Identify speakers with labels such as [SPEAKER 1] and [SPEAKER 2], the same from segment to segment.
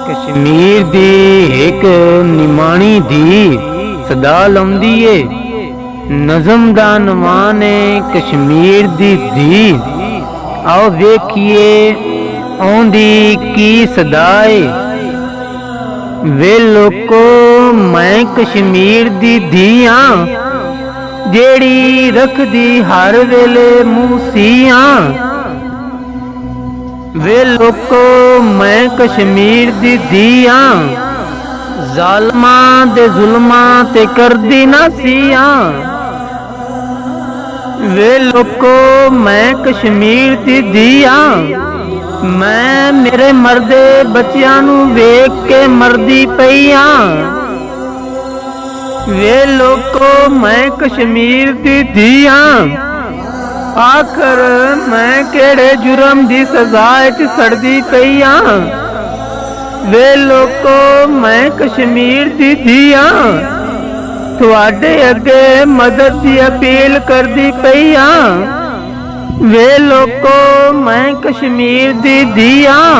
[SPEAKER 1] कश्मीर दी एक निमाणी धी सदा लाउंदी ए नज़म दा नवान है कश्मीर दी धी। आओ वेखिए आउंदी की सदाए वे लोको मैं कश्मीर दी धी हां जेड़ी रखदी हर वेले मूसियां। वे लोको मैं कश्मीर दी धी हां ज़ालमां दे जुल्मां ते करदी ना सियां। वे लोको मैं कश्मीर दी धी हां मैं मेरे मरदे बच्चियां नू वेख के मरदी पई हां। वे लोको मैं कश्मीर दी धी हां आखर मैं केड़े जुर्म दी सजा च सड़दी पई हां। वे लोको मैं कश्मीर दी धी हां तुहाडे अगे मदद दी अपील करदी पई हां। वे लोको मैं कश्मीर दी धी हां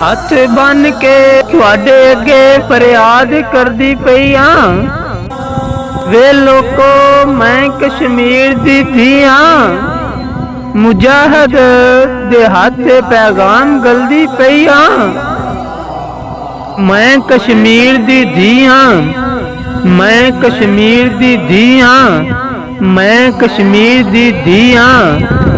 [SPEAKER 1] हथ बन के तुहाडे अगे फरियाद करदी पई हां। वे लोको मैं कश्मीर दी धी हां मुजाहिद दे हाथे पैगाम गलदी पई हां। मैं कश्मीर दी धी हां मैं कश्मीर दी धी हां मैं कश्मीर दी धी हां।